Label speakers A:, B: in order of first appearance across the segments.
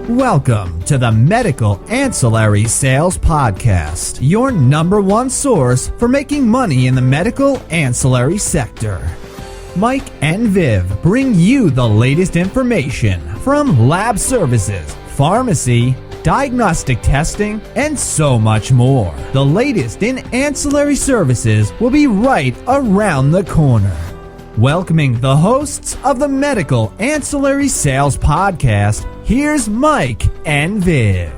A: Welcome to the Medical Ancillary Sales Podcast, your number one source for making money in the medical ancillary sector. Mike and Viv bring you the latest information from lab services, pharmacy, diagnostic testing, and so much more. The latest in ancillary services will be right around the corner. Welcoming the hosts of the Medical Ancillary Sales Podcast, here's Mike and Viv.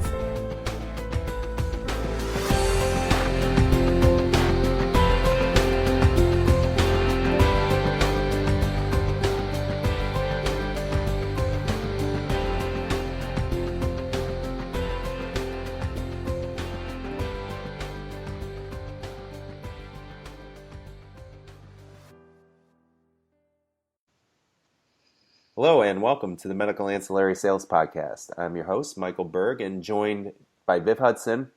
B: Hello and welcome to the Medical Ancillary Sales Podcast. I'm your host, Michael Berg, and joined by Viv Hudson,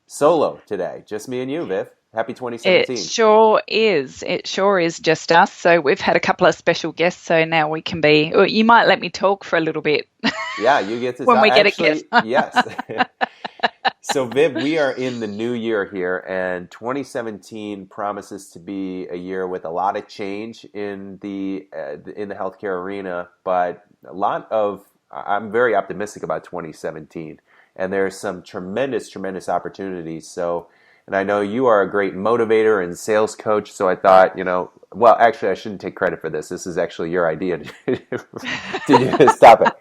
B: solo today. Just me and you, Viv. Happy 2017.
C: It sure is. It sure is just us. So we've had a couple of special guests, so now we can be... Well, you might let me talk for a little bit.
B: Yeah, you get to
C: when
B: talk.
C: we get a guest.
B: Yes. So, Viv, we are in the new year here, and 2017 promises to be a year with a lot of change in the healthcare arena, but I'm very optimistic about 2017, and there's some tremendous opportunities. So, and I know you are a great motivator and sales coach, so I thought, well, actually, I shouldn't take credit for this. This is actually your idea. Stop it.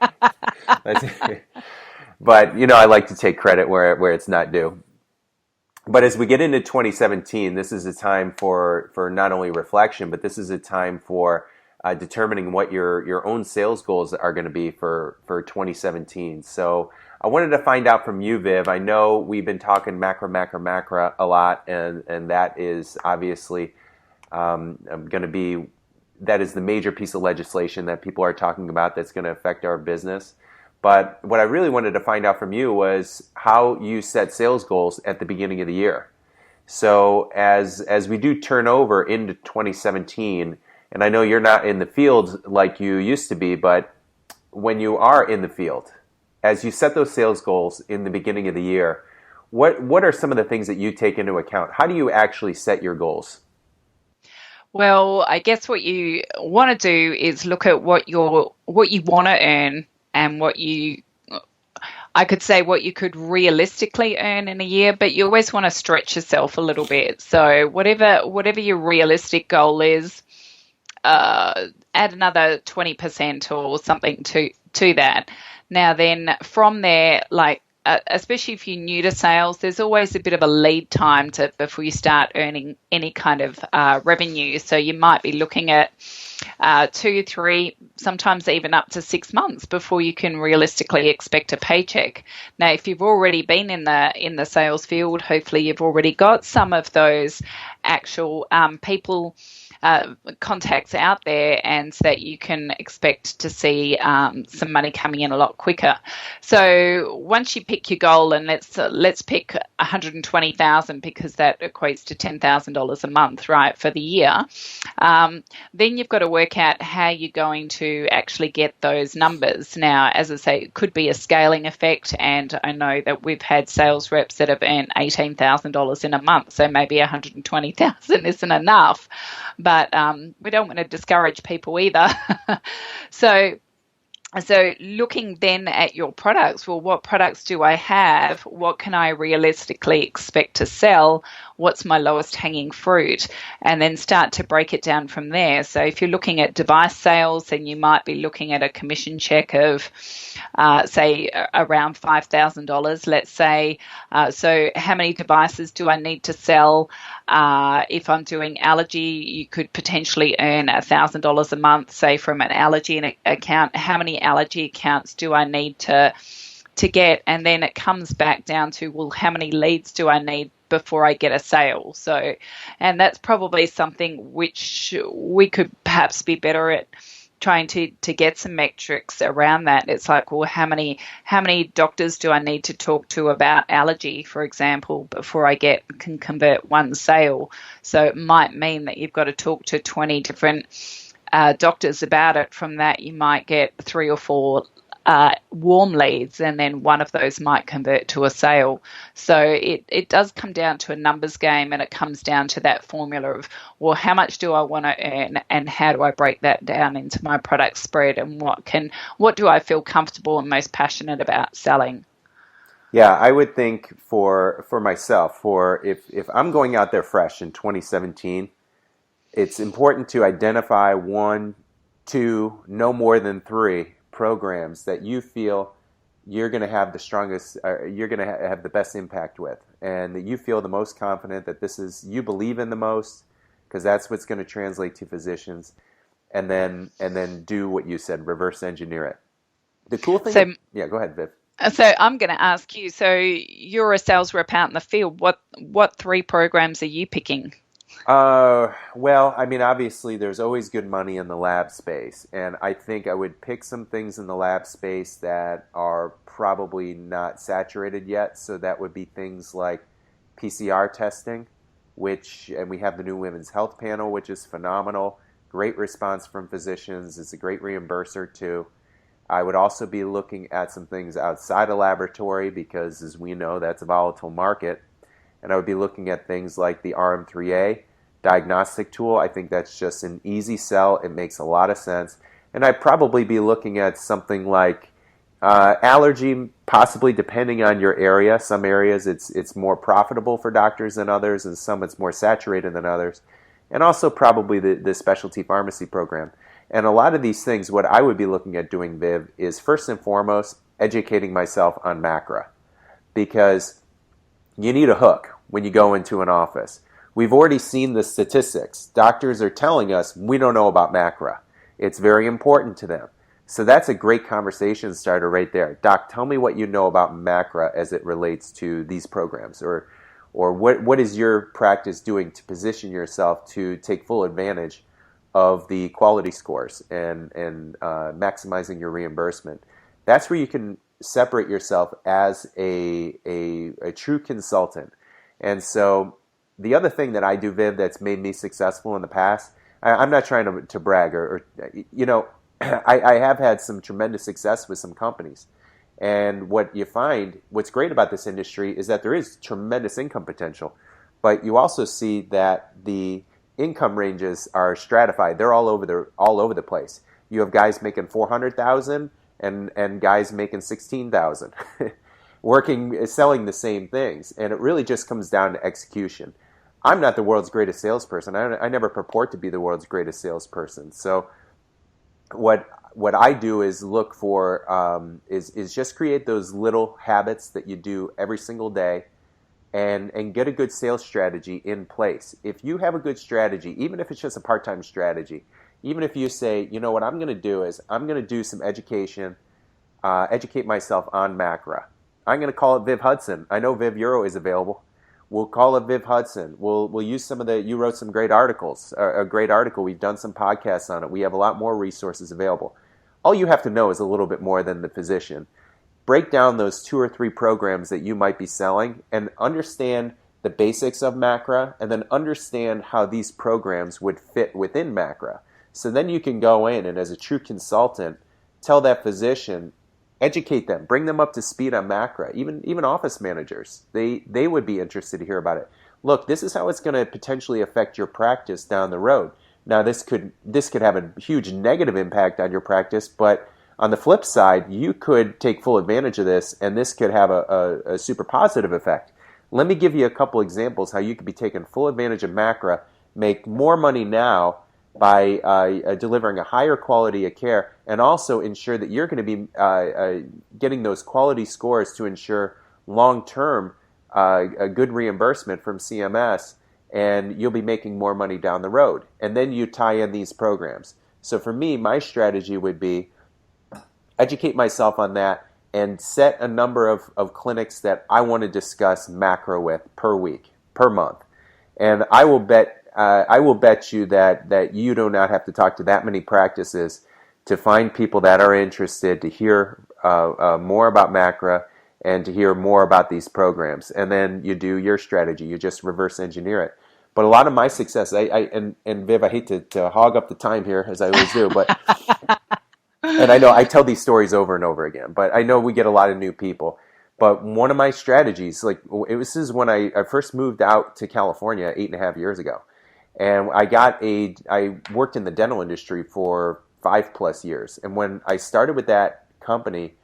B: But, I like to take credit where it's not due. But as we get into 2017, this is a time for not only reflection, but this is a time for determining what your own sales goals are going to be for 2017. So I wanted to find out from you, Viv. I know we've been talking macro a lot, and that is obviously that is the major piece of legislation that people are talking about that's going to affect our business. But what I really wanted to find out from you was how you set sales goals at the beginning of the year. So as we do turn over into 2017, and I know you're not in the field like you used to be, but when you are in the field, as you set those sales goals in the beginning of the year, what are some of the things that you take into account? How do you actually set your goals?
C: Well, I guess what you want to do is look at what you want to earn and what you could realistically earn in a year, but you always want to stretch yourself a little bit. So whatever your realistic goal is, add another 20% or something to that. Now then, from there, especially if you're new to sales, there's always a bit of a lead time before you start earning any kind of revenue. So you might be looking at 2, 3, sometimes even up to 6 months before you can realistically expect a paycheck. Now, if you've already been in the sales field, hopefully you've already got some of those actual people contacts out there, and so that you can expect to see some money coming in a lot quicker. So once you pick your goal, and let's pick 120,000 because that equates to $10,000 a month, right, for the year. Then you've got to work out how you're going to actually get those numbers. Now, as I say, it could be a scaling effect, and I know that we've had sales reps that have earned $18,000 in a month, so maybe 120,000 isn't enough. But we don't want to discourage people either. So looking then at your products, well, what products do I have? What can I realistically expect to sell? What's my lowest hanging fruit? And then start to break it down from there. So if you're looking at device sales, then you might be looking at a commission check of, say, around $5,000, let's say. So how many devices do I need to sell? If I'm doing allergy, you could potentially earn $1,000 a month, say, from an allergy account. How many allergy accounts do I need to get? And then it comes back down to, well, how many leads do I need before I get a sale? So, and that's probably something which we could perhaps be better at trying to get some metrics around that. It's like, well, how many doctors do I need to talk to about allergy, for example, before I can convert one sale? So it might mean that you've got to talk to 20 different doctors about it. From that, you might get 3 or 4 warm leads, and then one of those might convert to a sale. So it does come down to a numbers game, and it comes down to that formula of, well, how much do I want to earn, and how do I break that down into my product spread, and what do I feel comfortable and most passionate about selling?
B: Yeah, I would think for myself, if I'm going out there fresh in 2017, it's important to identify 1, 2, no more than 3 programs that you feel you're going to have the strongest, you're going to have the best impact with, and that you feel the most confident that you believe in the most, because that's what's going to translate to physicians, and then do what you said, reverse engineer it. The cool thing, yeah, go ahead, Viv.
C: So I'm going to ask you, so you're a sales rep out in the field. What 3 programs are you picking?
B: Well, I mean, obviously there's always good money in the lab space, and I think I would pick some things in the lab space that are probably not saturated yet. So that would be things like PCR testing, and we have the new Women's Health Panel, which is phenomenal. Great response from physicians. It's a great reimburser too. I would also be looking at some things outside of laboratory because, as we know, that's a volatile market. And I would be looking at things like the RM3A diagnostic tool. I think that's just an easy sell. It makes a lot of sense. And I'd probably be looking at something like allergy, possibly depending on your area. Some areas it's more profitable for doctors than others, and some it's more saturated than others. And also probably the specialty pharmacy program. And a lot of these things, what I would be looking at doing, Viv, is first and foremost educating myself on MACRA, because you need a hook when you go into an office. We've already seen the statistics. Doctors are telling us we don't know about MACRA. It's very important to them. So that's a great conversation starter right there. Doc, tell me what you know about MACRA as it relates to these programs, or what is your practice doing to position yourself to take full advantage of the quality scores and maximizing your reimbursement. That's where you can separate yourself as a true consultant. And so the other thing that I do, Viv, that's made me successful in the past, I'm not trying to brag, or I have had some tremendous success with some companies. And what you find, what's great about this industry is that there is tremendous income potential, but you also see that the income ranges are stratified. They're all over the place. You have guys making $400,000 and guys making $16,000, selling the same things, and it really just comes down to execution. I'm not the world's greatest salesperson. I never purport to be the world's greatest salesperson. So what I do is look for is just create those little habits that you do every single day, and get a good sales strategy in place. If you have a good strategy, even if it's just a part-time strategy, even if you say, you know what I'm going to do is I'm going to do some education, educate myself on MACRA. I'm going to call it Viv Hudson. I know Viv Euro is available. We'll call it Viv Hudson. We'll use some of you wrote some great articles, a great article. We've done some podcasts on it. We have a lot more resources available. All you have to know is a little bit more than the physician. Break down those 2 or 3 programs that you might be selling and understand the basics of MACRA, and then understand how these programs would fit within MACRA. So then you can go in and, as a true consultant, tell that physician, educate them, bring them up to speed on MACRA. Even office managers, they would be interested to hear about it. Look, this is how it's going to potentially affect your practice down the road. Now, this could have a huge negative impact on your practice, but on the flip side, you could take full advantage of this, and this could have a super positive effect. Let me give you a couple examples how you could be taking full advantage of MACRA, make more money now by delivering a higher quality of care, and also ensure that you're going to be getting those quality scores to ensure long-term a good reimbursement from CMS, and you'll be making more money down the road. And then you tie in these programs. So for me, my strategy would be educate myself on that, and set a number of clinics that I want to discuss MACRA with per week, per month. And I will bet you that you do not have to talk to that many practices to find people that are interested to hear more about MACRA and to hear more about these programs. And then you do your strategy. You just reverse engineer it. But a lot of my success, and Viv, I hate to hog up the time here, as I always do, but And I know I tell these stories over and over again, but I know we get a lot of new people. But one of my strategies, this is when I first moved out to California 8.5 years ago. And I worked in the dental industry for 5+ years. And when I started with that company,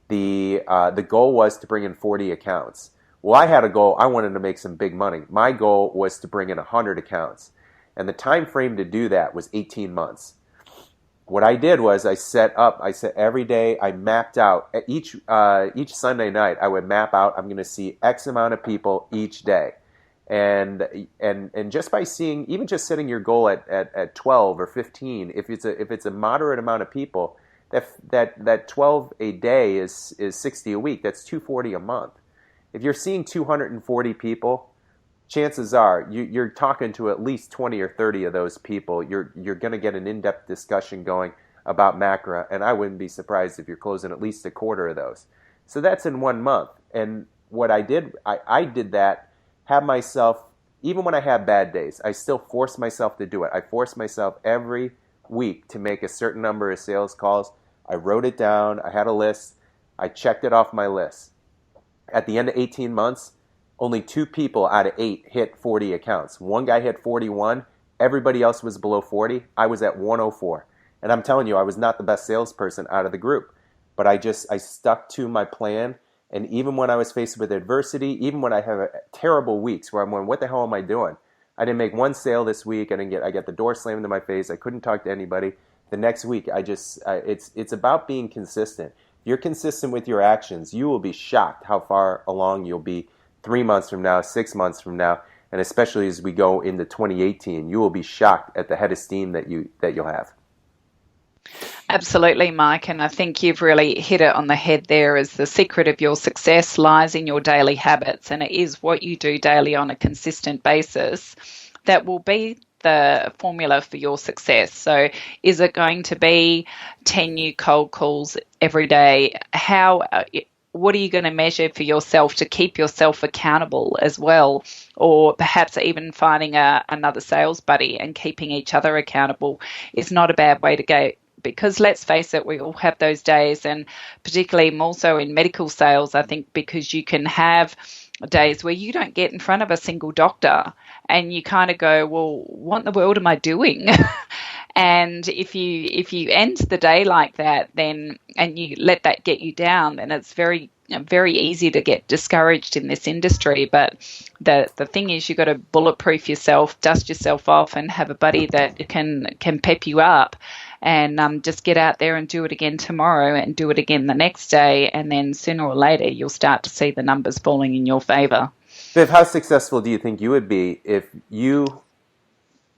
B: the goal was to bring in 40 accounts. Well, I had a goal. I wanted to make some big money. My goal was to bring in 100 accounts. And the time frame to do that was 18 months. What I did was I set every day, I mapped out each Sunday night, I would map out, I'm going to see X amount of people each day. And just by seeing, even just setting your goal at 12 or 15, if it's a moderate amount of people, that 12 a day is 60 a week. That's 240 a month. If you're seeing 240 people, chances are you're talking to at least 20 or 30 of those people. You're going to get an in-depth discussion going about Macra, and I wouldn't be surprised if you're closing at least a quarter of those. So that's in 1 month. And what I did, I did that, have myself, even when I had bad days, I still forced myself to do it. I forced myself every week to make a certain number of sales calls. I wrote it down. I had a list. I checked it off my list. At the end of 18 months, only 2 people out of 8 hit 40 accounts. One guy hit 41. Everybody else was below 40. I was at 104. And I'm telling you, I was not the best salesperson out of the group. But I stuck to my plan. And even when I was faced with adversity, even when I have terrible weeks where I'm going, what the hell am I doing? I didn't make one sale this week. I got the door slammed in my face. I couldn't talk to anybody. The next week, it's about being consistent. If you're consistent with your actions, you will be shocked how far along you'll be 3 months from now, 6 months from now, and especially as we go into 2018, you will be shocked at the head of steam that you'll have.
C: Absolutely, Mike, and I think you've really hit it on the head there. As the secret of your success lies in your daily habits, and it is what you do daily on a consistent basis that will be the formula for your success. So is it going to be 10 new cold calls every day? What are you going to measure for yourself to keep yourself accountable as well? Or perhaps even finding another sales buddy and keeping each other accountable is not a bad way to go. Because let's face it, we all have those days, and particularly more so in medical sales, I think, because you can have days where you don't get in front of a single doctor and you kind of go, well, what in the world am I doing? And if you end the day like that, then, and you let that get you down, then it's very easy to get discouraged in this industry. But the thing is, you've got to bulletproof yourself, dust yourself off, and have a buddy that can pep you up. And just get out there and do it again tomorrow and do it again the next day. And then sooner or later, you'll start to see the numbers falling in your favor.
B: Viv, how successful do you think you would be if you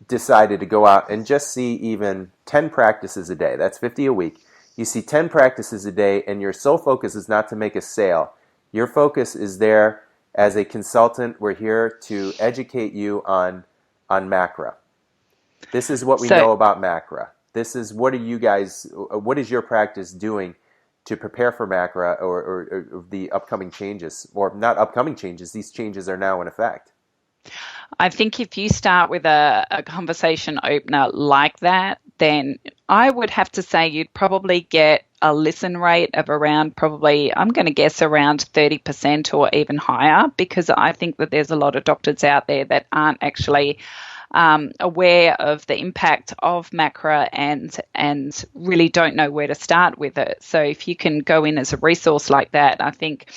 B: decided to go out and just see even 10 practices a day? That's 50 a week. You see 10 practices a day, and your sole focus is not to make a sale. Your focus is there as a consultant. We're here to educate you on Macra. This is what we know about Macra. This is what is your practice doing to prepare for Macra or the upcoming changes, or not upcoming changes, these changes are now in effect?
C: I think if you start with a conversation opener like that, then I would have to say you'd probably get a listen rate of around, probably, I'm going to guess, around 30% or even higher, because I think that there's a lot of doctors out there that aren't actually aware of the impact of Macra and really don't know where to start with it. So if you can go in as a resource like that, I think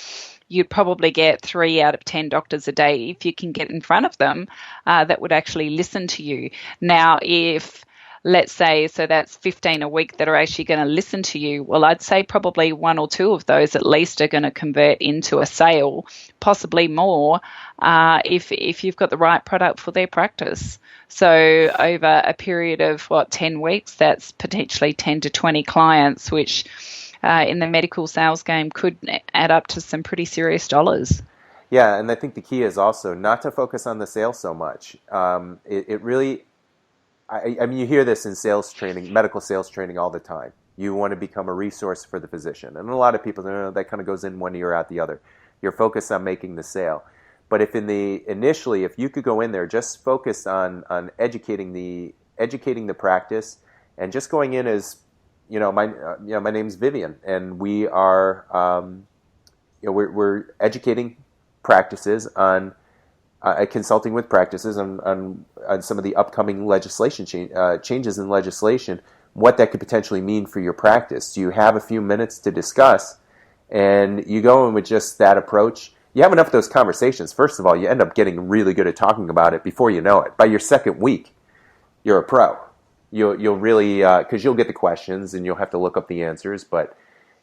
C: you'd probably get 3 out of 10 doctors a day, if you can get in front of them, that would actually listen to you. Now, if let's say, so that's 15 a week that are actually going to listen to you, well, I'd say probably 1 or 2 of those at least are going to convert into a sale, possibly more, if you've got the right product for their practice. So over a period of 10 weeks, that's potentially 10 to 20 clients, which in the medical sales game could add up to some pretty serious dollars.
B: Yeah, and I think the key is also not to focus on the sale so much. It really, I mean, you hear this in sales training, medical sales training all the time. You want to become a resource for the physician. And a lot of people, that kind of goes in one ear out the other. You're focused on making the sale. But if initially, if you could go in there, just focus on educating the practice, and just going in as my name's Vivian, and we are, we're educating practices on consulting with practices on some of the upcoming legislation changes in legislation, what that could potentially mean for your practice. You have a few minutes to discuss, and you go in with just that approach. You have enough of those conversations. First of all, you end up getting really good at talking about it before you know it. By your second week, you're a pro. You'll really, because you'll get the questions and you'll have to look up the answers, but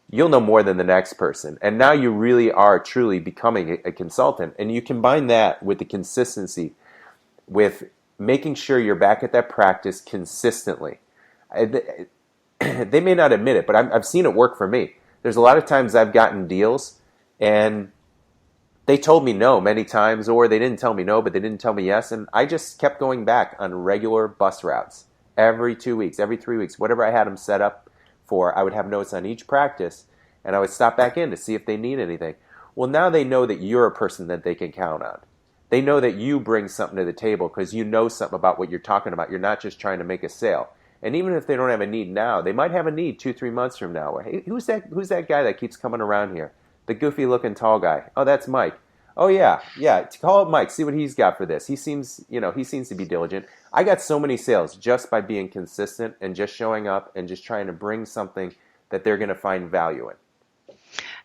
B: you'll know more than the next person. And now you really are truly becoming a consultant. And you combine that with the consistency, with making sure you're back at that practice consistently. They may not admit it, but I've seen it work for me. There's a lot of times I've gotten deals and they told me no many times, or they didn't tell me no, but they didn't tell me yes. And I just kept going back on regular bus routes every 2 weeks, every 3 weeks, whatever I had them set up for. I would have notes on each practice, and I would stop back in to see if they need anything. Well, now they know that you're a person that they can count on. They know that you bring something to the table because you know something about what you're talking about. You're not just trying to make a sale. And even if they don't have a need now, they might have a need 2-3 months from now. Hey, who's that guy that keeps coming around here? The goofy-looking tall guy. Oh, that's Mike. Oh, yeah. Call up Mike. See what he's got for this. He seems to be diligent. I got so many sales just by being consistent and just showing up and just trying to bring something that they're going to find value in.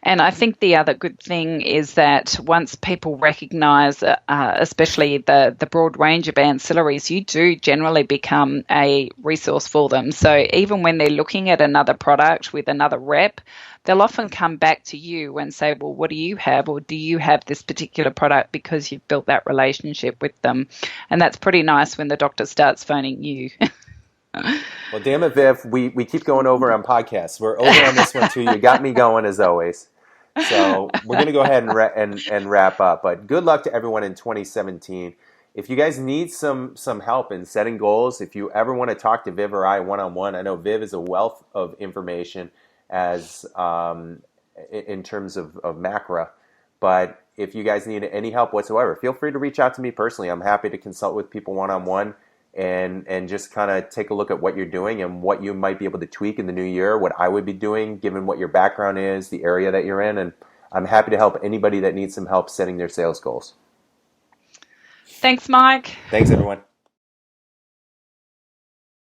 C: And I think the other good thing is that once people recognize, especially the broad range of ancillaries, you do generally become a resource for them. So even when they're looking at another product with another rep, they'll often come back to you and say, well, what do you have? Or do you have this particular product, because you've built that relationship with them? And that's pretty nice when the doctor starts phoning you.
B: Well, damn it, Viv, we keep going over on podcasts. We're over on this one too. You got me going as always. So we're going to go ahead and wrap up. But good luck to everyone in 2017. If you guys need some help in setting goals, if you ever want to talk to Viv or I one-on-one, I know Viv is a wealth of information as in terms of macro. But if you guys need any help whatsoever, feel free to reach out to me personally. I'm happy to consult with people one-on-one. And just kind of take a look at what you're doing and what you might be able to tweak in the new year, what I would be doing given what your background is, the area that you're in. And I'm happy to help anybody that needs some help setting their sales goals.
C: Thanks, Mike.
B: Thanks, everyone.